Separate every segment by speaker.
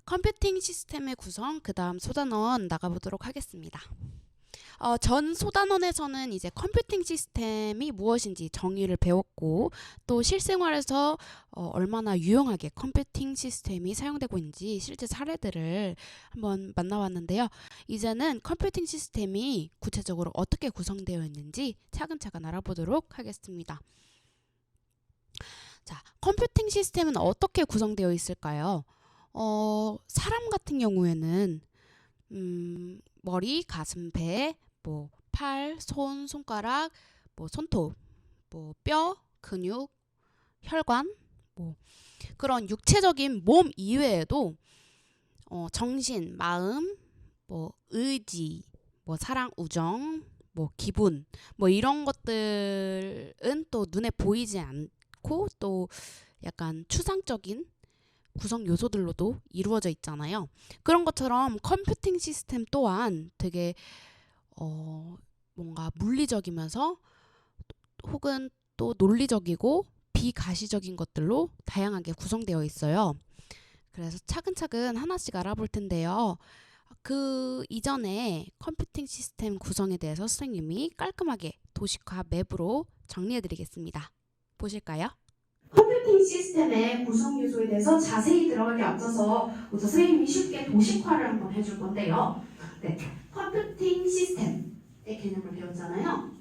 Speaker 1: 컴퓨팅 시스템의 구성, 그 다음 소단원 나가보도록 하겠습니다. 전 소단원에서는 이제 컴퓨팅 시스템이 무엇인지 정의를 배웠고, 또 실생활에서 얼마나 유용하게 컴퓨팅 시스템이 사용되고 있는지 실제 사례들을 한번 만나봤는데요. 이제는 컴퓨팅 시스템이 구체적으로 어떻게 구성되어 있는지 차근차근 알아보도록 하겠습니다. 자, 컴퓨팅 시스템은 어떻게 구성되어 있을까요? 사람 같은 경우에는 머리, 가슴, 배, 뭐 팔, 손, 손가락, 뭐 손톱, 뭐 뼈, 근육, 혈관, 뭐 그런 육체적인 몸 이외에도 정신, 마음, 뭐 의지, 뭐 사랑, 우정, 뭐 기분, 뭐 이런 것들은 또 눈에 보이지 않고 또 약간 추상적인 구성 요소들로도 이루어져 있잖아요. 그런 것처럼 컴퓨팅 시스템 또한 되게 뭔가 물리적이면서 혹은 또 논리적이고 비가시적인 것들로 다양하게 구성되어 있어요. 그래서 차근차근 하나씩 알아볼 텐데요. 그 이전에 컴퓨팅 시스템 구성에 대해서 선생님이 깔끔하게 도식화 맵으로 정리해드리겠습니다. 보실까요?
Speaker 2: 컴퓨팅 시스템의 구성 요소에 대해서 자세히 들어가기 앞서서 먼저 선생님이 쉽게 도식화를 한번 해줄 건데요. 네, 컴퓨팅 시스템의 개념을 배웠잖아요.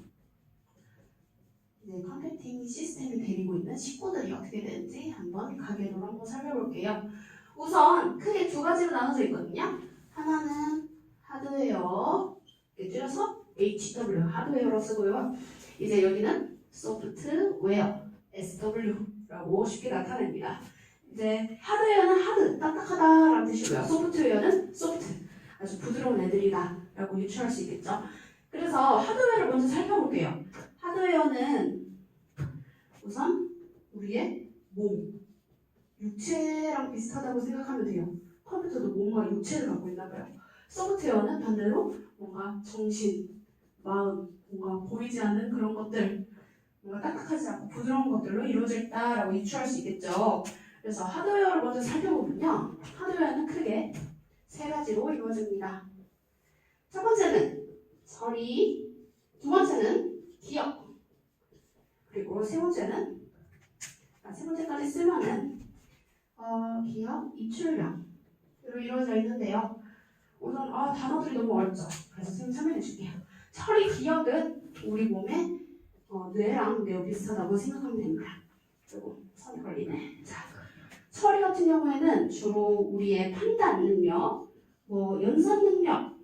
Speaker 2: 이제 컴퓨팅 시스템이 데리고 있는 식구들이 어떻게 되는지 한번 가계도로 한번 살펴볼게요. 우선 크게 두 가지로 나눠져 있거든요. 하나는 하드웨어, 줄여서 HW, 하드웨어로 쓰고요. 이제 여기는 소프트웨어, SW라고 쉽게 나타냅니다. 이제 하드웨어는 하드, 딱딱하다라는 뜻이고요. 소프트웨어는 소프트, 아주 부드러운 애들이다 라고 유추할 수 있겠죠. 그래서 하드웨어를 먼저 살펴볼게요. 하드웨어는 우선 우리의 몸, 육체랑 비슷하다고 생각하면 돼요. 컴퓨터도 몸과 육체를 갖고 있나 봐요. 소프트웨어는 반대로 뭔가 정신, 마음, 뭔가 보이지 않는 그런 것들, 뭔가 딱딱하지 않고 부드러운 것들로 이루어져 있다라고 유추할 수 있겠죠. 그래서 하드웨어를 먼저 살펴보면요. 하드웨어는 크게 세 가지로 이루어집니다. 첫 번째는 처리, 두 번째는 기억, 그리고 세 번째는 세 번째까지 쓰면은 기억, 입출력으로 이루어져 있는데요. 우선 단어들이 너무 어렵죠. 그래서 선생님 설명해 줄게요. 처리, 기억은 우리 몸의 뇌랑 매우 비슷하다고 생각하면 됩니다. 그리고 선이 걸리네. 자, 처리 같은 경우에는 주로 우리의 판단 능력, 뭐 연산 능력과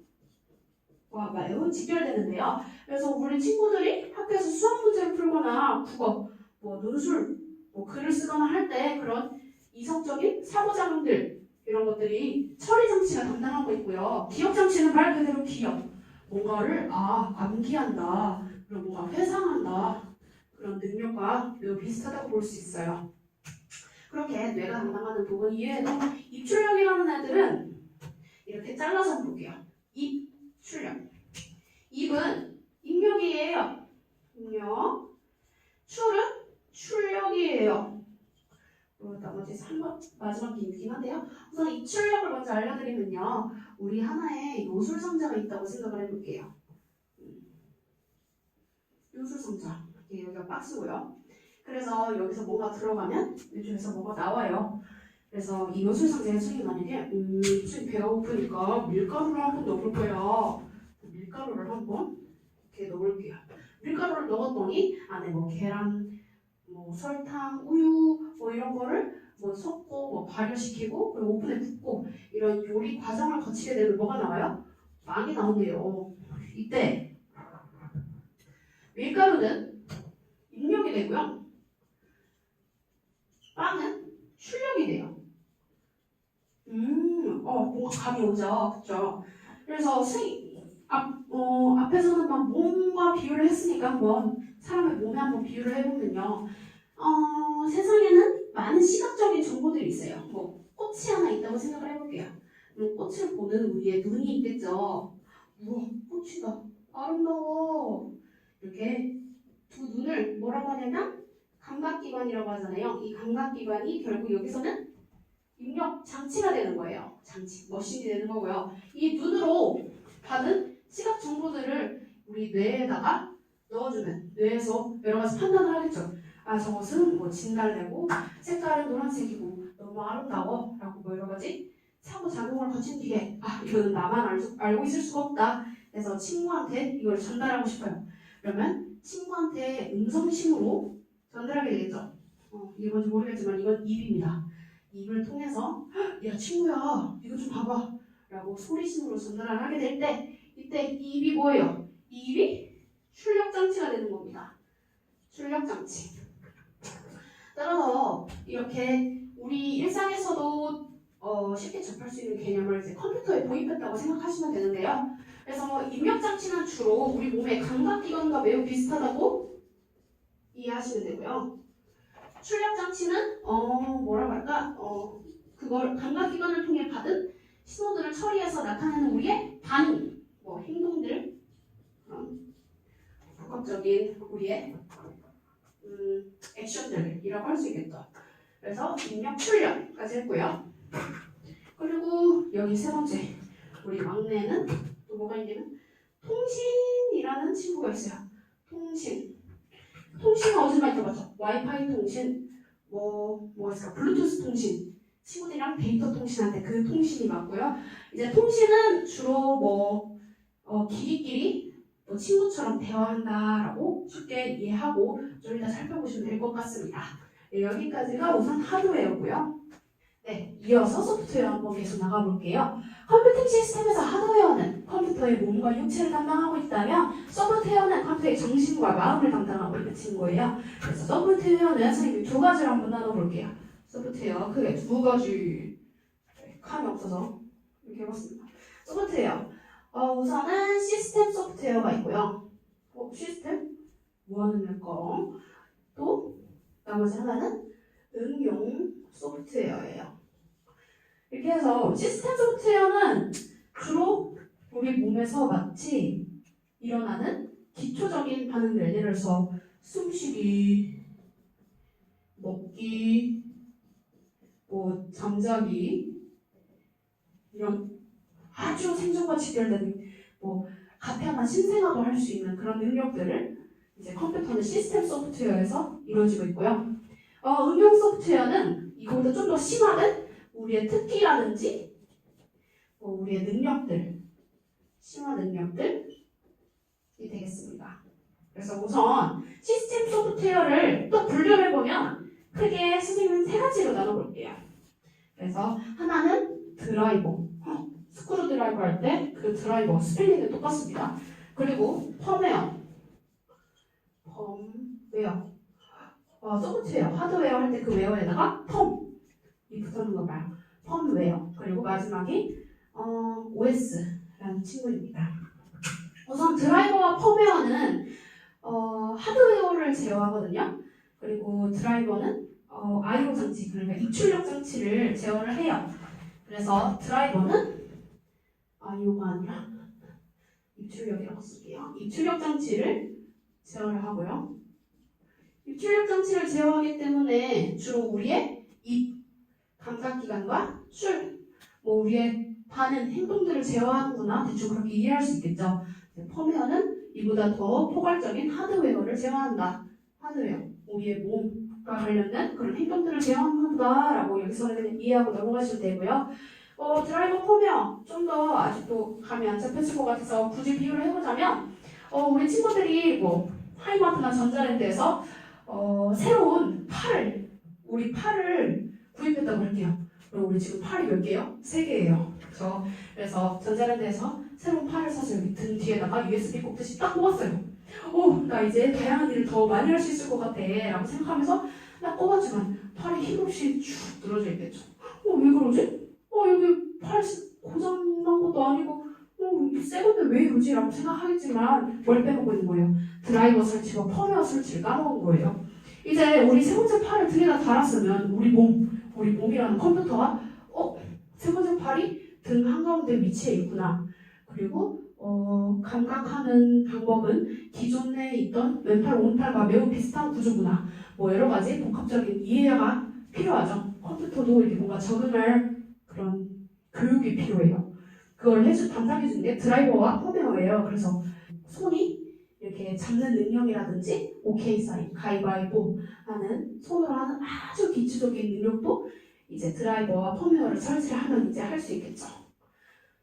Speaker 2: 매우 직결되는데요. 그래서 우리 친구들이 학교에서 수학 문제를 풀거나 국어, 뭐 논술, 뭐 글을 쓰거나 할 때 그런 이성적인 사고작용들 이런 것들이 처리 장치가 담당하고 있고요. 기억 장치는 말 그대로 기억, 뭔가를 암기한다, 그리고 뭔가 회상한다 그런 능력과 매우 비슷하다고 볼 수 있어요. 그렇게 뇌가 담당하는 부분 이외에도 입출력이라는 애들은 이렇게 잘라서 볼게요. 입출력. 입은 입력이에요. 입력. 출은 출력이에요. 나머지 3번 마지막 길긴 한데요. 우선 입출력을 먼저 알려드리면요. 우리 하나의 요술상자가 있다고 생각을 해볼게요. 요술상자. 여기가 박스고요. 그래서 여기서 뭐가 들어가면 이쪽에서 뭐가 나와요. 그래서 이 요술상자에 선생님 만약에 선생님 배가 고프니까 밀가루를 한번 넣어볼 거예요. 밀가루를 한번 이렇게 넣을게요. 밀가루를 넣었더니 안에 뭐 계란, 뭐 설탕, 우유 뭐 이런 거를 뭐 섞고 뭐 발효시키고 그리고 오븐에 굽고 이런 요리 과정을 거치게 되면 뭐가 나와요? 빵이 나온대요. 이때 밀가루는 입력이 되고요. 빵은 출력이 돼요. 뭔가 감이 오죠. 그쵸? 그래서 앞에서는 막 몸과 비유를 했으니까 한번 사람의 몸에 한번 비유를 해보면요. 세상에는 많은 시각적인 정보들이 있어요. 뭐 꽃이 하나 있다고 생각을 해볼게요. 그럼 꽃을 보는 우리의 눈이 있겠죠. 우와, 꽃이다. 아름다워. 이렇게 두 눈을 뭐라고 하냐면 감각기관이라고 하잖아요. 이 감각기관이 결국 여기서는 입력 장치가 되는 거예요. 장치, 머신이 되는 거고요. 이 눈으로 받은 시각 정보들을 우리 뇌에다가 넣어주면 뇌에서 여러 가지 판단을 하겠죠. 아, 저것은 뭐 진달래고 색깔은 노란색이고 너무 아름다워 라고 뭐 여러 가지 상호작용을 거친 뒤에 아, 이거는 나만 알고 있을 수가 없다. 그래서 친구한테 이걸 전달하고 싶어요. 그러면 친구한테 음성심으로 전달하게 되겠죠. 이게 뭔지 모르겠지만 이건 입입니다. 입을 통해서 야 친구야 이거 좀 봐봐 라고 소리심으로 전달을 하게 될 때 이때 이 입이 뭐예요? 이 입이 출력장치가 되는 겁니다. 출력장치. 따라서 이렇게 우리 일상에서도 쉽게 접할 수 있는 개념을 이제 컴퓨터에 도입했다고 생각하시면 되는데요. 그래서 입력장치는 주로 우리 몸의 감각기관과 매우 비슷하다고 이해하시면 되고요. 출력장치는 뭐라고 할까? 그걸 감각기관을 통해 받은 신호들을 처리해서 나타내는 우리의 반응, 뭐 행동들, 복합적인 우리의 액션들이라고 할 수 있겠죠. 그래서 입력 출력까지 했고요. 그리고 여기 세 번째 우리 막내는 또 뭐가 있냐면 통신이라는 친구가 있어요. 통신은 어디서 많이 들어봤죠? 와이파이 통신, 뭐가 있을까? 블루투스 통신, 친구들이랑 데이터 통신한테 그 통신이 맞고요. 이제 통신은 주로 기기끼리 친구처럼 대화한다라고 쉽게 이해하고 좀 이따 살펴보시면 될 것 같습니다. 네, 여기까지가 우선 하드웨어고요. 네, 이어서 소프트웨어 한번 계속 나가볼게요. 컴퓨팅 시스템에서 하드웨어는 컴퓨터의 몸과 육체를 담당하고 있다면 소프트웨어는 컴퓨터의 정신과 마음을 담당하고 있는 친구예요. 그래서 소프트웨어는 선생님이 두 가지로 한번 나눠볼게요. 소프트웨어 크게 두 가지. 칸이 없어서 이렇게 해봤습니다. 소프트웨어 우선은 시스템 소프트웨어가 있고요. 시스템? 뭐하는 거? 또 나머지 하나는 응용 소프트웨어예요. 이렇게 해서 시스템 소프트웨어는 주로 우리 몸에서 마치 일어나는 기초적인 반응들, 예를 들어서 숨쉬기, 먹기, 잠자기 이런 아주 생존과 직결된 간편한 신생아도 할 수 있는 그런 능력들을 이제 컴퓨터는 시스템 소프트웨어에서 이루어지고 있고요. 응용 소프트웨어는 이거보다 좀 더 심화된 우리의 특기라든지 우리의 능력들, 심화 능력들이 되겠습니다. 그래서 우선 시스템 소프트웨어를 또 분류해보면 크게 선생님은 세 가지로 나눠볼게요. 그래서 하나는 드라이버, 스크루 드라이버 할 때 그 드라이버 스펠링은 똑같습니다. 그리고 펌웨어, 소프트웨어, 하드웨어 할 때 그 웨어에다가 펌이 붙어있는 거 봐요. 펌웨어. 그리고 마지막이 OS라는 친구입니다. 우선 드라이버와 펌웨어는 하드웨어를 제어하거든요. 그리고 드라이버는 I/O 장치, 그러니까 입출력 장치를 제어를 해요. 그래서 드라이버는 I/O가 아니라 입출력이라고 쓸게요. 입출력 장치를 제어를 하고요. 입출력 장치를 제어하기 때문에 주로 우리의 입, 감각기관과 우리의 반응, 행동들을 제어하는구나. 대충 그렇게 이해할 수 있겠죠. 펌웨어는 이보다 더 포괄적인 하드웨어를 제어한다. 하드웨어, 우리의 몸과 관련된 그런 행동들을 제어한다라고 여기서는 그냥 이해하고 넘어가시면 되고요. 드라이버 펌웨어 좀 더 아직도 감이 안 잡혔을 것 같아서 굳이 비유를 해보자면 우리 친구들이 하이마트나 전자랜드에서 새로운 우리 팔을 구입했다고 할게요. 그럼 우리 지금 팔이 몇 개요? 3개예요. 그래서 전자랜드에서 새로운 팔을 사서 여기 등 뒤에다가 USB 꼽듯이 딱 꼽았어요. 나 이제 다양한 일을 더 많이 할 수 있을 것 같아 라고 생각하면서 딱 꼽았지만 팔이 힘없이 쭉 늘어져 있겠죠. 왜 그러지? 여기 팔 고장난 것도 아니고 새 건데 왜 이러지? 라고 생각하겠지만 뭘 빼먹고 있는 거예요? 드라이버 설치와 펌웨어 설치를 까먹은 거예요. 이제 우리 세 번째 팔을 등에다 달았으면 우리 몸이라는 컴퓨터가 세 번째 팔이 등 한가운데 위치해 있구나. 그리고 감각하는 방법은 기존에 있던 왼팔, 오른팔과 매우 비슷한 구조구나. 여러 가지 복합적인 이해가 필요하죠. 컴퓨터도 이렇게 뭔가 적응할 그런 교육이 필요해요. 그걸 담당해주는 게 드라이버와 펌웨어예요. 그래서 손이 이렇게 잡는 능력이라든지 오케이 사인, 가위바위보 하는 손으로 하는 아주 기초적인 능력도 이제 드라이버와 펌웨어를 설치를 하면 이제 할 수 있겠죠.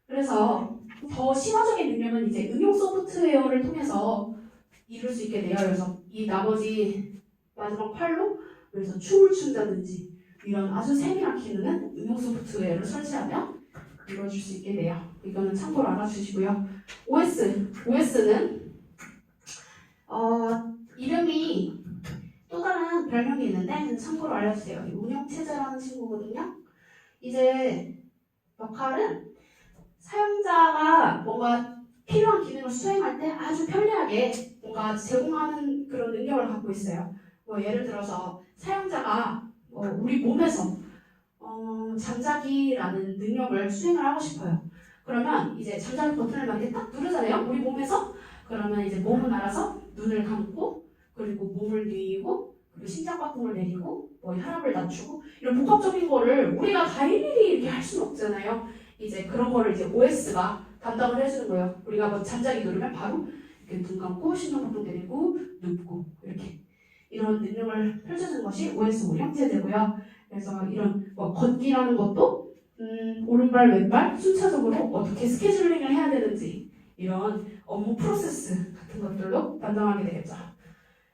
Speaker 2: 그래서 더 심화적인 능력은 이제 응용 소프트웨어를 통해서 이룰 수 있게 돼요. 그래서 이 나머지 마지막 팔로 그래서 춤을 춘다든지 이런 아주 세밀한 기능은 응용 소프트웨어를 설치하면 이루어질 수 있게 돼요. 이거는 참고로 알아주시고요. OS는 이름이 또 다른 별명이 있는데 참고로 알려주세요. 운영체제라는 친구거든요. 이제 역할은 사용자가 뭔가 필요한 기능을 수행할 때 아주 편리하게 뭔가 제공하는 그런 능력을 갖고 있어요. 뭐 예를 들어서 사용자가 우리 몸에서 잠자기라는 능력을 수행을 하고 싶어요. 그러면 이제 잠자기 버튼을 막 이렇게 딱 누르잖아요. 우리 몸에서. 그러면 이제 몸은 알아서 눈을 감고 그리고 몸을 뉘고 그리고 심장박동을 내리고 뭐 혈압을 낮추고 이런 복합적인 거를 우리가 다 일일이 이렇게 할 수는 없잖아요. 이제 그런 거를 이제 OS가 담당을 해주는 거예요. 우리가 뭐 잠자기 누르면 바로 이렇게 눈 감고 심장박동 내리고 눕고 이렇게 이런 능력을 펼쳐주는 것이 OS 운영체제고요. 그래서 이런 뭐 걷기라는 것도 오른발 왼발 순차적으로 어떻게 스케줄링을 해야 되는지 이런 업무 프로세스 같은 것들로 담당하게 되겠죠.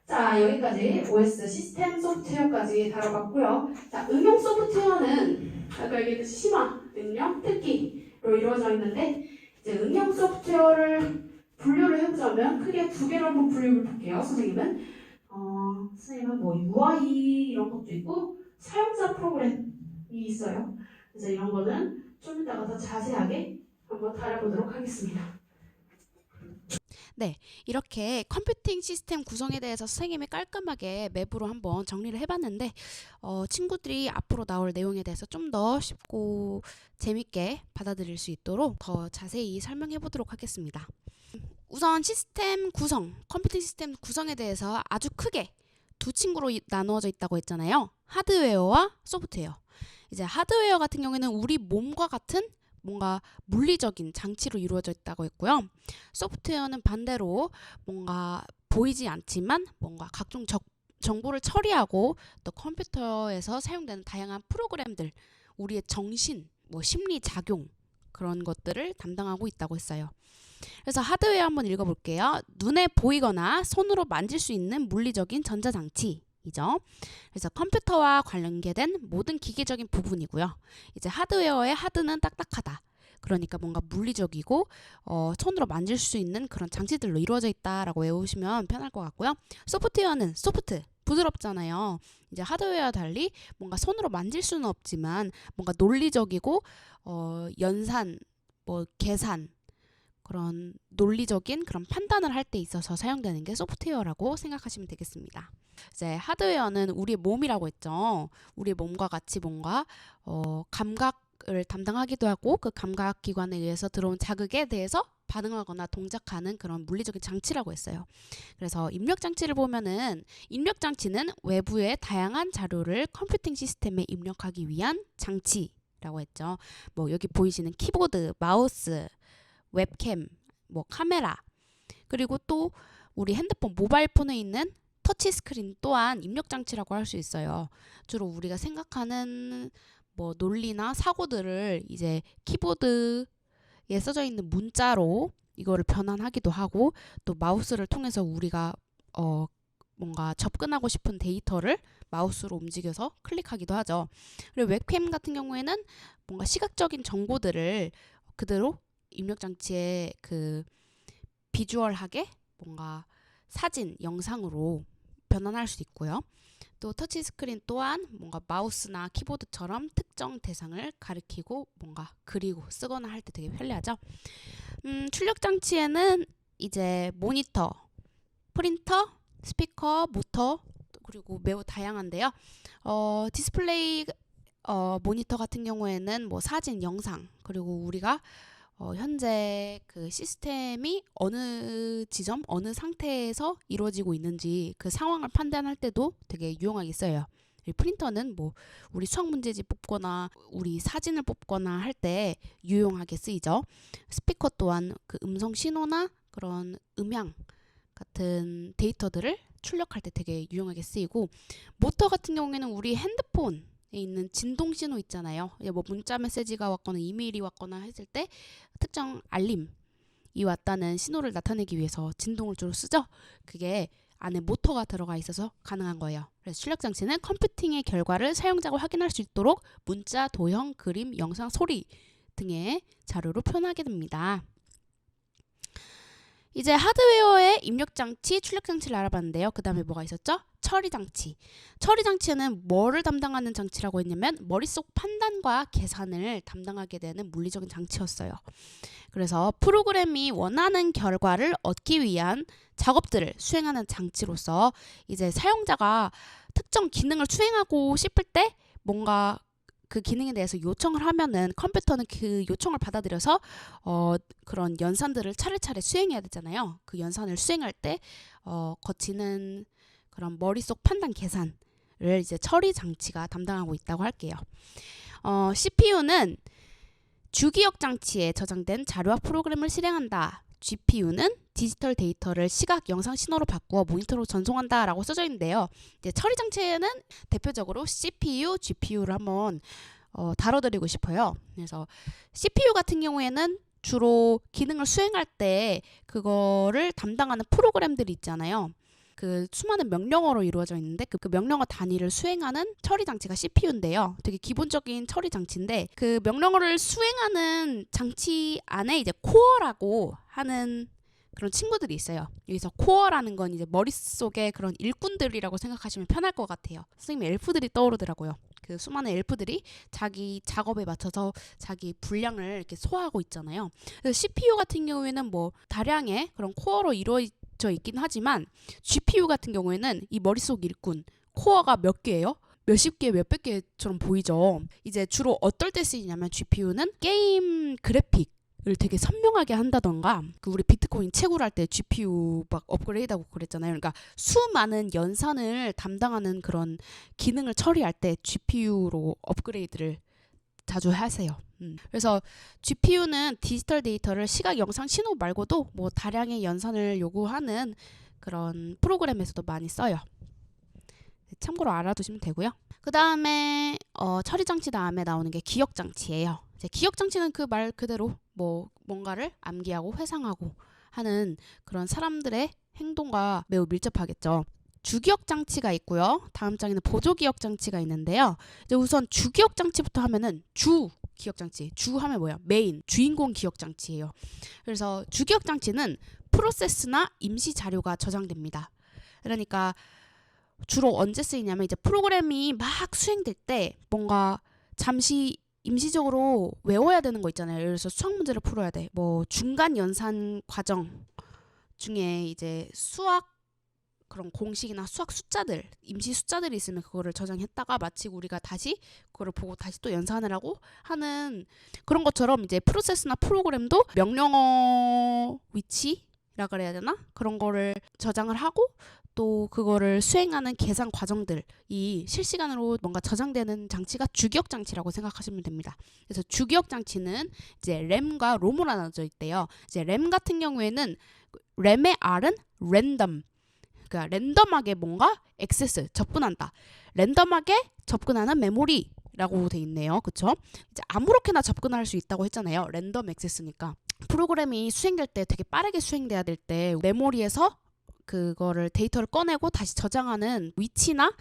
Speaker 2: 자, 여기까지 OS 시스템 소프트웨어까지 다뤄봤고요. 자, 응용 소프트웨어는 아까 얘기했듯이 심화, 능력, 특기로 이루어져 있는데 이제 응용 소프트웨어를 분류를 해보자면 크게 두 개로 한번 분류를 볼게요. 선생님은 뭐 UI 이런 것도 있고 사용자 프로그램이 있어요. 그래서 이런 거는 좀 이따가 더 자세하게 한번 다뤄보도록 하겠습니다.
Speaker 1: 네, 이렇게 컴퓨팅 시스템 구성에 대해서 선생님이 깔끔하게 맵으로 한번 정리를 해봤는데 친구들이 앞으로 나올 내용에 대해서 좀 더 쉽고 재밌게 받아들일 수 있도록 더 자세히 설명해 보도록 하겠습니다. 우선 시스템 구성, 컴퓨팅 시스템 구성에 대해서 아주 크게 두 친구로 나누어져 있다고 했잖아요. 하드웨어와 소프트웨어. 이제 하드웨어 같은 경우에는 우리 몸과 같은 뭔가 물리적인 장치로 이루어져 있다고 했고요. 소프트웨어는 반대로 뭔가 보이지 않지만 뭔가 각종 정보를 처리하고 또 컴퓨터에서 사용되는 다양한 프로그램들, 우리의 정신, 뭐 심리 작용 그런 것들을 담당하고 있다고 했어요. 그래서 하드웨어 한번 읽어볼게요. 눈에 보이거나 손으로 만질 수 있는 물리적인 전자장치이죠. 그래서 컴퓨터와 관련된 모든 기계적인 부분이고요. 이제 하드웨어의 하드는 딱딱하다. 그러니까 뭔가 물리적이고 손으로 만질 수 있는 그런 장치들로 이루어져 있다라고 외우시면 편할 것 같고요. 소프트웨어는 소프트, 부드럽잖아요. 이제 하드웨어와 달리 뭔가 손으로 만질 수는 없지만 뭔가 논리적이고 연산, 뭐 계산 그런 논리적인 그런 판단을 할 때 있어서 사용되는 게 소프트웨어라고 생각하시면 되겠습니다. 이제 하드웨어는 우리의 몸이라고 했죠. 우리 몸과 같이 뭔가 감각을 담당하기도 하고 그 감각 기관에 의해서 들어온 자극에 대해서 반응하거나 동작하는 그런 물리적인 장치라고 했어요. 그래서 입력 장치를 보면은 입력 장치는 외부의 다양한 자료를 컴퓨팅 시스템에 입력하기 위한 장치라고 했죠. 뭐 여기 보이시는 키보드, 마우스, 웹캠, 뭐 카메라, 그리고 또 우리 핸드폰, 모바일 폰에 있는 터치 스크린 또한 입력 장치라고 할 수 있어요. 주로 우리가 생각하는 뭐 논리나 사고들을 이제 키보드에 써져 있는 문자로 이거를 변환하기도 하고 또 마우스를 통해서 우리가 뭔가 접근하고 싶은 데이터를 마우스로 움직여서 클릭하기도 하죠. 그리고 웹캠 같은 경우에는 뭔가 시각적인 정보들을 그대로 입력 장치에 그 비주얼하게 뭔가 사진, 영상으로 변환할 수 있고요. 또 터치 스크린 또한 뭔가 마우스나 키보드처럼 특정 대상을 가리키고 뭔가 그리고 쓰거나 할 때 되게 편리하죠. 출력 장치에는 이제 모니터, 프린터, 스피커, 모터 그리고 매우 다양한데요. 디스플레이 모니터 같은 경우에는 뭐 사진, 영상 그리고 우리가 현재 그 시스템이 어느 지점, 어느 상태에서 이루어지고 있는지 그 상황을 판단할 때도 되게 유용하게 써요. 이 프린터는 뭐 우리 수학 문제지 뽑거나 우리 사진을 뽑거나 할 때 유용하게 쓰이죠. 스피커 또한 그 음성 신호나 그런 음향 같은 데이터들을 출력할 때 되게 유용하게 쓰이고, 모터 같은 경우에는 우리 핸드폰에 있는 진동 신호 있잖아요. 뭐 문자 메시지가 왔거나 이메일이 왔거나 했을 때 특정 알림이 왔다는 신호를 나타내기 위해서 진동을 주로 쓰죠. 그게 안에 모터가 들어가 있어서 가능한 거예요. 그래서 출력 장치는 컴퓨팅의 결과를 사용자가 확인할 수 있도록 문자, 도형, 그림, 영상, 소리 등의 자료로 표현하게 됩니다. 이제 하드웨어의 입력 장치, 출력 장치를 알아봤는데요. 그 다음에 뭐가 있었죠? 처리 장치. 처리 장치는 뭐를 담당하는 장치라고 했냐면 머릿속 판단과 계산을 담당하게 되는 물리적인 장치였어요. 그래서 프로그램이 원하는 결과를 얻기 위한 작업들을 수행하는 장치로서 이제 사용자가 특정 기능을 수행하고 싶을 때 뭔가 그 기능에 대해서 요청을 하면은 컴퓨터는 그 요청을 받아들여서 그런 연산들을 차례차례 수행해야 되잖아요. 그 연산을 수행할 때 거치는 그런 머릿속 판단 계산을 이제 처리 장치가 담당하고 있다고 할게요. CPU는 주기억 장치에 저장된 자료와 프로그램을 실행한다. GPU는 디지털 데이터를 시각, 영상 신호로 바꾸어 모니터로 전송한다 라고 써져 있는데요. 이제 처리 장치에는 대표적으로 CPU, GPU를 한번 다뤄드리고 싶어요. 그래서 CPU 같은 경우에는 주로 기능을 수행할 때 그거를 담당하는 프로그램들이 있잖아요. 그 수많은 명령어로 이루어져 있는데 그 명령어 단위를 수행하는 처리 장치가 CPU인데요. 되게 기본적인 처리 장치인데 그 명령어를 수행하는 장치 안에 이제 코어라고 하는 그런 친구들이 있어요. 여기서 코어라는 건 이제 머릿속에 그런 일꾼들이라고 생각하시면 편할 것 같아요. 선생님 엘프들이 떠오르더라고요. 그 수많은 엘프들이 자기 작업에 맞춰서 자기 분량을 이렇게 소화하고 있잖아요. 그래서 CPU 같은 경우에는 뭐 다량의 그런 코어로 이루어져 있긴 하지만 GPU 같은 경우에는 이 머릿속 일꾼 코어가 몇 개예요? 몇십 개, 몇백 개처럼 보이죠. 이제 주로 어떨 때 쓰이냐면 GPU는 게임 그래픽을 되게 선명하게 한다던가 그 우리 비트코인 채굴 할 때 GPU 막 업그레이드하고 그랬잖아요. 그러니까 수많은 연산을 담당하는 그런 기능을 처리할 때 GPU로 업그레이드를 자주 하세요. 그래서 GPU는 디지털 데이터를 시각, 영상, 신호 말고도 뭐 다량의 연산을 요구하는 그런 프로그램에서도 많이 써요. 참고로 알아두시면 되고요. 그 다음에 처리 장치 다음에 나오는 게 기억 장치예요. 이제 기억 장치는 그 말 그대로 뭐 뭔가를 암기하고 회상하고 하는 그런 사람들의 행동과 매우 밀접하겠죠. 주기억 장치가 있고요. 다음 장에는 보조 기억 장치가 있는데요. 이제 우선 주기억 장치부터 하면은 주 기억 장치. 주 하면 뭐야? 메인, 주인공 기억 장치예요. 그래서 주기억 장치는 프로세스나 임시 자료가 저장됩니다. 그러니까 주로 언제 쓰이냐면 이제 프로그램이 막 수행될 때 뭔가 잠시 임시적으로 외워야 되는 거 있잖아요. 예를 들어서 수학 문제를 풀어야 돼. 뭐 중간 연산 과정 중에 이제 수학 그런 공식이나 수학 숫자들, 임시 숫자들이 있으면 그거를 저장했다가 마치고 우리가 다시 그거를 보고 다시 또 연산을 하고 하는 그런 것처럼 이제 프로세스나 프로그램도 명령어 위치라 그래야 되나? 그런 거를 저장을 하고 또 그거를 수행하는 계산 과정들이 실시간으로 뭔가 저장되는 장치가 주기억 장치라고 생각하시면 됩니다. 그래서 주기억 장치는 이제 램과 롬으로 나눠져 있대요. 이제 램 같은 경우에는 램의 R은 랜덤, 그러니까 랜덤하게 뭔가 액세스 접근한다. 랜덤하게 접근하는 메모리라고 돼 있네요. 그쵸? 이제 아무렇게나 접근할 수 있다고 했잖아요. 랜덤 액세스니까. 프로그램이 수행될 때 되게 빠르게 수행돼야 될 때 메모리에서 그거를 데이터를 꺼내고 다시 저장하는 위치나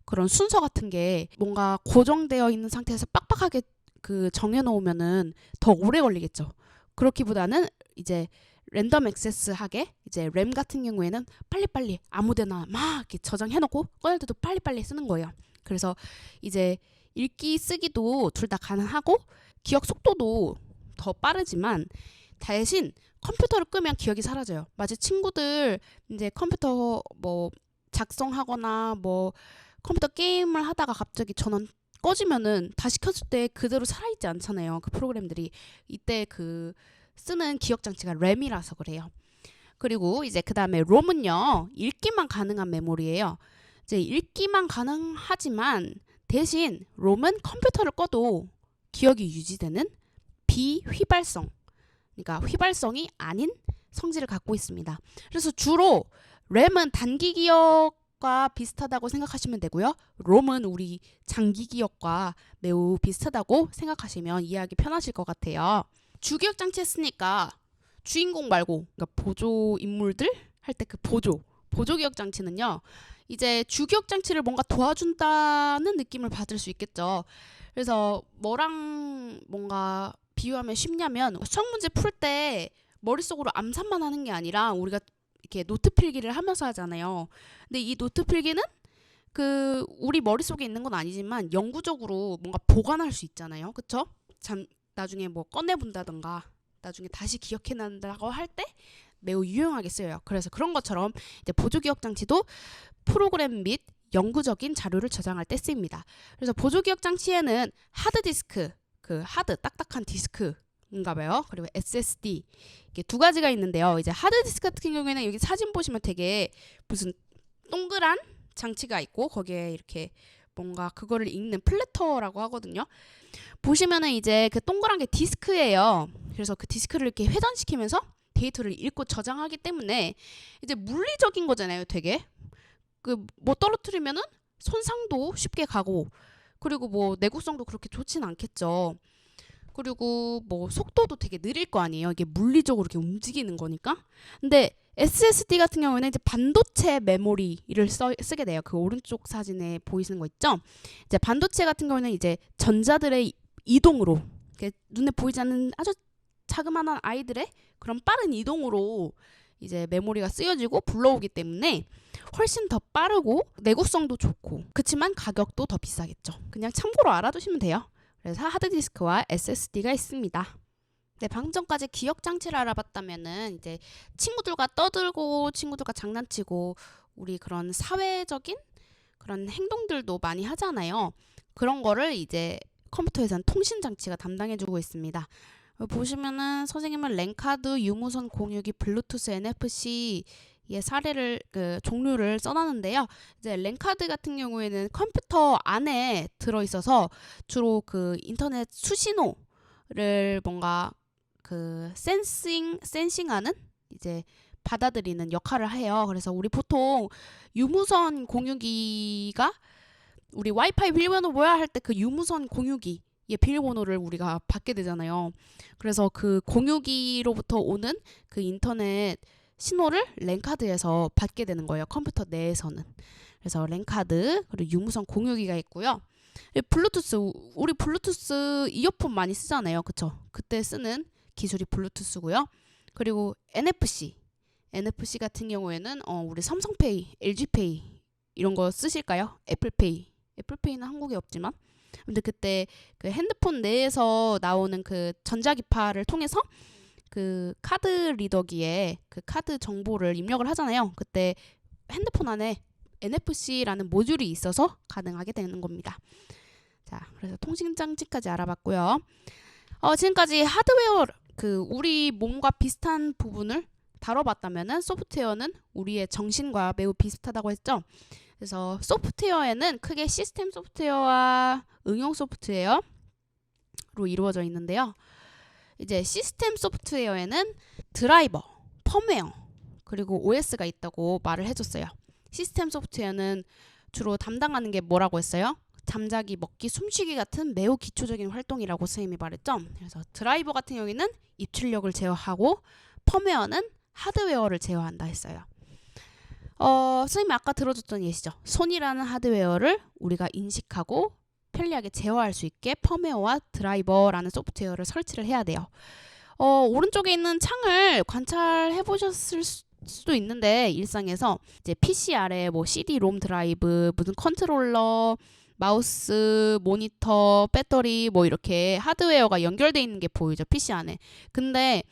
Speaker 1: 그런 순서 같은 게 뭔가 고정되어 있는 상태에서 빡빡하게 그 정해놓으면은 더 오래 걸리겠죠. 그렇기보다는 이제 랜덤 액세스하게 이제 램 같은 경우에는 빨리빨리 아무데나 막 이렇게 저장해놓고 꺼낼 때도 빨리빨리 쓰는 거예요. 그래서 이제 읽기 쓰기도 둘 다 가능하고 기억 속도도 더 빠르지만 대신 컴퓨터를 끄면 기억이 사라져요. 마치 친구들 이제 컴퓨터 뭐 작성하거나 뭐 컴퓨터 게임을 하다가 갑자기 전원 꺼지면은 다시 켰을 때 그대로 살아있지 않잖아요. 그 프로그램들이 이때 그 쓰는 기억 장치가 램이라서 그래요. 그리고 이제 그 다음에 롬은요 읽기만 가능한 메모리예요. 이제 읽기만 가능하지만 대신 롬은 컴퓨터를 꺼도 기억이 유지되는 비휘발성, 그러니까 휘발성이 아닌 성질을 갖고 있습니다. 그래서 주로 램은 단기 기억과 비슷하다고 생각하시면 되고요. 롬은 우리 장기 기억과 매우 비슷하다고 생각하시면 이해하기 편하실 것 같아요. 주기억 장치 했으니까 주인공 말고 그러니까 보조 인물들 할 때 그 보조 기억 장치는요. 이제 주기억 장치를 뭔가 도와준다는 느낌을 받을 수 있겠죠. 그래서 뭐랑 뭔가 비유하면 쉽냐면 수학 문제 풀 때 머릿속으로 암산만 하는 게 아니라 우리가 이렇게 노트 필기를 하면서 하잖아요. 근데 이 노트 필기는 그 우리 머릿속에 있는 건 아니지만 영구적으로 뭔가 보관할 수 있잖아요. 그쵸? 나중에 뭐 꺼내본다던가 나중에 다시 기억해낸다고 할 때 매우 유용하게 쓰여요. 그래서 그런 것처럼 이제 보조기억 장치도 프로그램 및 영구적인 자료를 저장할 때 쓰입니다. 그래서 보조기억 장치에는 하드디스크, 그 하드 딱딱한 디스크인가 봐요. 그리고 SSD 이게 두 가지가 있는데요. 이제 하드디스크 같은 경우에는 여기 사진 보시면 되게 무슨 동그란 장치가 있고 거기에 이렇게 뭔가 그거를 읽는 플래터라고 하거든요. 보시면은 이제 그 동그란 게 디스크예요. 그래서 그 디스크를 이렇게 회전시키면서 데이터를 읽고 저장하기 때문에 이제 물리적인 거잖아요. 되게 그 뭐 떨어뜨리면은 손상도 쉽게 가고 그리고 뭐 내구성도 그렇게 좋진 않겠죠. 그리고 뭐 속도도 되게 느릴 거 아니에요. 이게 물리적으로 이렇게 움직이는 거니까. 근데 SSD 같은 경우에는 이제 반도체 메모리를 쓰게 돼요. 그 오른쪽 사진에 보이시는 거 있죠? 이제 반도체 같은 경우는 이제 전자들의 이동으로 눈에 보이지 않는 아주 자그마한 아이들의 그런 빠른 이동으로 이제 메모리가 쓰여지고 불러오기 때문에 훨씬 더 빠르고 내구성도 좋고 그치만 가격도 더 비싸겠죠. 그냥 참고로 알아두시면 돼요. 그래서 하드디스크와 SSD가 있습니다. 네, 방금 전까지 기억 장치를 알아봤다면은 이제 친구들과 떠들고 친구들과 장난치고 우리 그런 사회적인 그런 행동들도 많이 하잖아요. 그런 거를 이제 컴퓨터에서는 통신 장치가 담당해주고 있습니다. 보시면은 선생님은 랜카드, 유무선 공유기, 블루투스, NFC 의 사례를 그 종류를 써놨는데요. 이제 랜카드 같은 경우에는 컴퓨터 안에 들어 있어서 주로 그 인터넷 수신호를 뭔가 그 센싱하는 이제 받아들이는 역할을 해요. 그래서 우리 보통 유무선 공유기가 우리 와이파이 비밀번호 뭐야 할 때 그 유무선 공유기 의 비밀번호를 우리가 받게 되잖아요. 그래서 그 공유기로부터 오는 그 인터넷 신호를 랜카드에서 받게 되는 거예요. 컴퓨터 내에서는. 그래서 랜카드 그리고 유무선 공유기가 있고요. 블루투스 우리 블루투스 이어폰 많이 쓰잖아요. 그쵸? 그때 쓰는 기술이 블루투스고요. 그리고 NFC 같은 경우에는 우리 삼성페이, LG페이 이런 거 쓰실까요? 애플페이는 한국에 없지만 근데 그때 그 핸드폰 내에서 나오는 그 전자기파를 통해서 그 카드 리더기에 그 카드 정보를 입력을 하잖아요. 그때 핸드폰 안에 NFC라는 모듈이 있어서 가능하게 되는 겁니다. 자, 그래서 통신 장치까지 알아봤고요. 지금까지 하드웨어 그 우리 몸과 비슷한 부분을 다뤄봤다면은 소프트웨어는 우리의 정신과 매우 비슷하다고 했죠. 그래서 소프트웨어에는 크게 시스템 소프트웨어와 응용 소프트웨어로 이루어져 있는데요. 이제 시스템 소프트웨어에는 드라이버, 펌웨어, 그리고 OS가 있다고 말을 해줬어요. 시스템 소프트웨어는 주로 담당하는 게 뭐라고 했어요? 잠자기, 먹기, 숨쉬기 같은 매우 기초적인 활동이라고 선생님이 말했죠. 그래서 드라이버 같은 경우에는 입출력을 제어하고 펌웨어는 하드웨어를 제어한다 했어요. 선생님이 아까 들어줬던 예시죠. 손이라는 하드웨어를 우리가 인식하고 편리하게 제어할 수 있게 펌웨어와 드라이버라는 소프트웨어를 설치를 해야 돼요. 오른쪽에 있는 창을 관찰해 보셨을 수도 있는데 일상에서 이제 PC 아래 뭐 CD, 롬 드라이브, 무슨 컨트롤러, 마우스, 모니터, 배터리 뭐 이렇게 하드웨어가 연결돼 있는 게 보이죠. PC 안에. 근데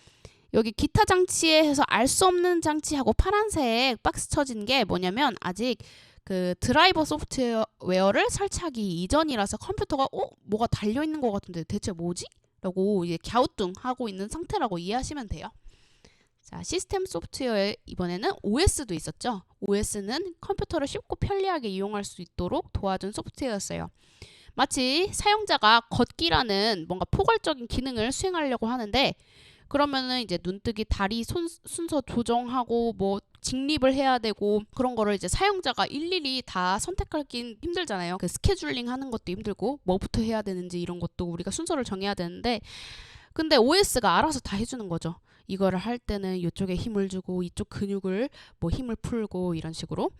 Speaker 1: 여기 기타 장치에 해서 알 수 없는 장치하고 파란색 박스 쳐진 게 뭐냐면 아직 그 드라이버 소프트웨어를 설치하기 이전이라서 컴퓨터가 뭐가 달려있는 것 같은데 대체 뭐지? 라고 이제 갸우뚱하고 있는 상태라고 이해하시면 돼요. 자, 시스템 소프트웨어에 이번에는 OS도 있었죠. OS는 컴퓨터를 쉽고 편리하게 이용할 수 있도록 도와준 소프트웨어였어요. 마치 사용자가 걷기라는 뭔가 포괄적인 기능을 수행하려고 하는데 그러면은 이제 눈뜨기 다리 순서 조정하고 뭐 직립을 해야 되고 그런 거를 이제 사용자가 일일이 다 선택하긴 힘들잖아요. 그 스케줄링 하는 것도 힘들고 뭐부터 해야 되는지 이런 것도 우리가 순서를 정해야 되는데 근데 OS가 알아서 다 해주는 거죠. 이거를 할 때는 이쪽에 힘을 주고 이쪽 근육을 뭐 힘을 풀고 이런 식으로.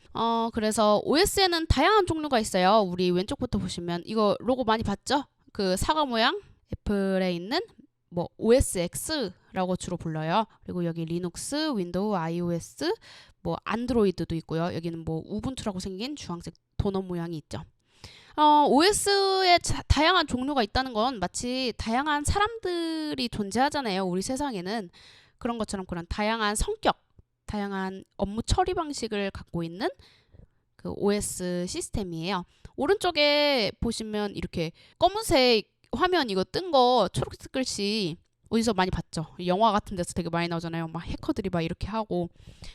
Speaker 1: 그래서 OS에는 다양한 종류가 있어요. 우리 왼쪽부터 보시면 이거 로고 많이 봤죠? 그 사과 모양 애플에 있는 뭐 OS X라고 주로 불러요. 그리고 여기 리눅스, 윈도우, iOS, 뭐 안드로이드도 있고요. 여기는 뭐 우분투라고 생긴 주황색 도넛 모양이 있죠. OS에 다양한 종류가 있다는 건 마치 다양한 사람들이 존재하잖아요. 우리 세상에는 그런 것처럼 그런 다양한 성격, 다양한 업무 처리 방식을 갖고 있는 그 OS 시스템이에요. 오른쪽에 보시면 이렇게 검은색 화면 이거 뜬 거 초록색 글씨 어디서 많이 봤죠? 영화 같은 데서 되게 많이 나오잖아요. 막 해커들이 막 이렇게 하고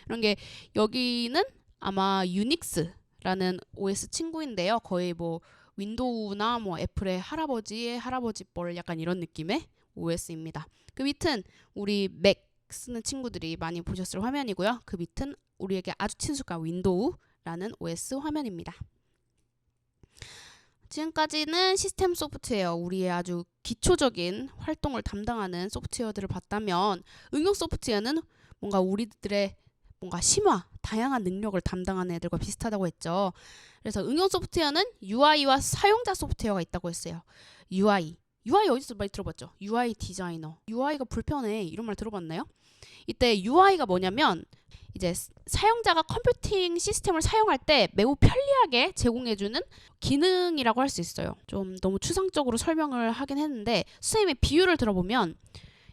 Speaker 1: 이런 게 여기는 아마 유닉스라는 OS 친구인데요. 거의 뭐 윈도우나 뭐 애플의 할아버지의 할아버지뻘 약간 이런 느낌의 OS입니다. 그 밑은 우리 맥 쓰는 친구들이 많이 보셨을 화면이고요. 그 밑은 우리에게 아주 친숙한 윈도우라는 OS 화면입니다. 지금까지는 시스템 소프트웨어, 우리의 아주 기초적인 활동을 담당하는 소프트웨어들을 봤다면 응용 소프트웨어는 뭔가 우리들의 뭔가 심화, 다양한 능력을 담당하는 애들과 비슷하다고 했죠. 그래서 응용 소프트웨어는 UI와 사용자 소프트웨어가 있다고 했어요. UI 어디서 많이 들어봤죠? UI 디자이너. UI가 불편해. 이런 말 들어봤나요? 이때 UI가 뭐냐면 이제 사용자가 컴퓨팅 시스템을 사용할 때 매우 편리하게 제공해주는 기능이라고 할 수 있어요. 좀 너무 추상적으로 설명을 하긴 했는데 선생님의 비유를 들어보면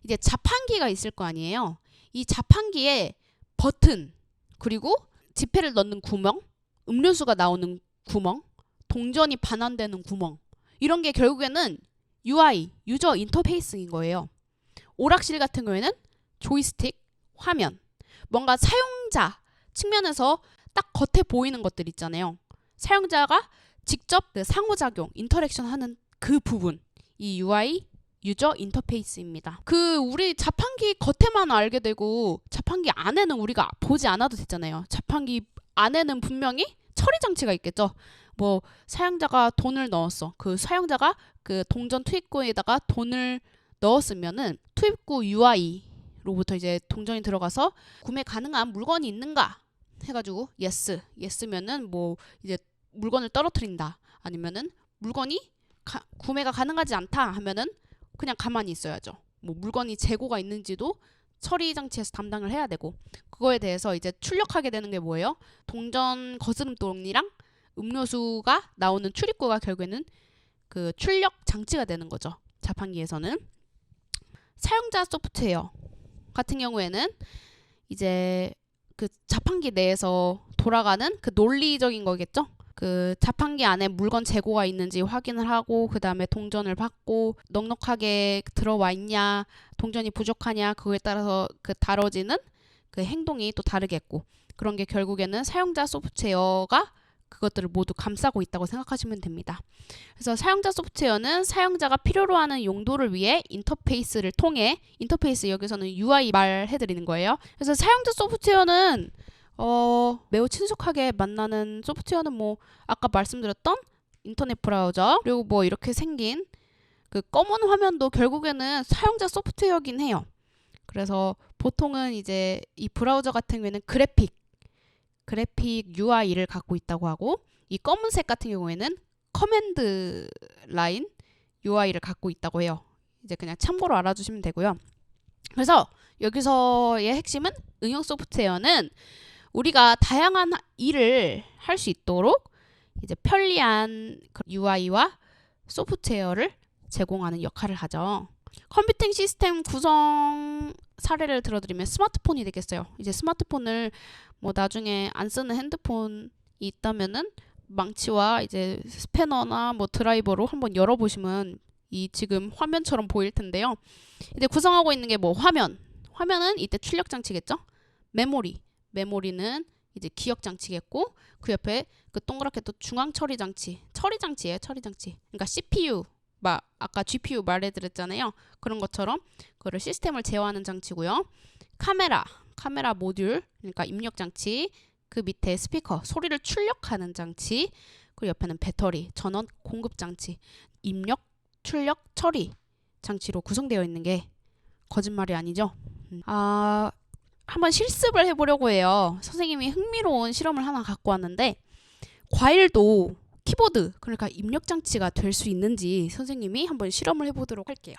Speaker 1: 이제 자판기가 있을 거 아니에요. 이 자판기에 버튼 그리고 지폐를 넣는 구멍, 음료수가 나오는 구멍, 동전이 반환되는 구멍 이런 게 결국에는 UI, 유저 인터페이스인 거예요. 오락실 같은 경우에는 조이스틱, 화면 뭔가 사용자 측면에서 딱 겉에 보이는 것들 있잖아요. 사용자가 직접 그 상호작용, 인터랙션 하는 그 부분 이 UI, 유저 인터페이스입니다. 그 우리 자판기 겉에만 알게 되고 자판기 안에는 우리가 보지 않아도 되잖아요. 자판기 안에는 분명히 처리 장치가 있겠죠. 뭐 사용자가 돈을 넣었어. 그 사용자가 그 동전 투입구에다가 돈을 넣었으면은 투입구 UI로부터 이제 동전이 들어가서 구매 가능한 물건이 있는가 해가지고 예스면은 뭐 이제 물건을 떨어뜨린다. 아니면은 물건이 구매가 가능하지 않다 하면은 그냥 가만히 있어야죠. 뭐 물건이 재고가 있는지도 처리 장치에서 담당을 해야 되고 그거에 대해서 이제 출력하게 되는 게 뭐예요? 동전 거스름돈이랑 음료수가 나오는 출입구가 결국에는 그 출력 장치가 되는 거죠. 자판기에서는 사용자 소프트웨어 같은 경우에는 이제 그 자판기 내에서 돌아가는 그 논리적인 거겠죠. 그 자판기 안에 물건 재고가 있는지 확인을 하고 그 다음에 동전을 받고 넉넉하게 들어와 있냐 동전이 부족하냐 그거에 따라서 그 다뤄지는 그 행동이 또 다르겠고 그런 게 결국에는 사용자 소프트웨어가 그것들을 모두 감싸고 있다고 생각하시면 됩니다. 그래서 사용자 소프트웨어는 사용자가 필요로 하는 용도를 위해 인터페이스를 통해 인터페이스 여기서는 UI 말해드리는 거예요. 그래서 사용자 소프트웨어는 매우 친숙하게 만나는 소프트웨어는 뭐 아까 말씀드렸던 인터넷 브라우저 그리고 뭐 이렇게 생긴 그 검은 화면도 결국에는 사용자 소프트웨어긴 해요. 그래서 보통은 이제 이 브라우저 같은 경우에는 그래픽 UI를 갖고 있다고 하고 이 검은색 같은 경우에는 커맨드 라인 UI를 갖고 있다고 해요. 이제 그냥 참고로 알아주시면 되고요. 그래서 여기서의 핵심은 응용 소프트웨어는 우리가 다양한 일을 할 수 있도록 이제 편리한 UI와 소프트웨어를 제공하는 역할을 하죠. 컴퓨팅 시스템 구성 사례를 들어드리면 스마트폰이 되겠어요. 이제 스마트폰을 뭐 나중에 안 쓰는 핸드폰이 있다면은 망치와 이제 스패너나 뭐 드라이버로 한번 열어보시면 이 지금 화면처럼 보일 텐데요. 이제 구성하고 있는 게 뭐 화면은 이때 출력 장치겠죠. 메모리는 이제 기억 장치겠고 그 옆에 그 동그랗게 또 중앙 처리 장치. 처리 장치예요. 처리 장치. 그러니까 CPU 막 아까 GPU 말해드렸잖아요. 그런 것처럼 그거를 시스템을 제어하는 장치고요. 카메라 모듈 그러니까 입력 장치. 그 밑에 스피커 소리를 출력하는 장치. 그리고 옆에는 배터리 전원 공급 장치. 입력, 출력, 처리 장치로 구성되어 있는 게 거짓말이 아니죠. 한번 실습을 해보려고 해요. 선생님이 흥미로운 실험을 하나 갖고 왔는데 과일도 키보드 그러니까 입력 장치가 될 수 있는지 선생님이 한번 실험을 해보도록 할게요.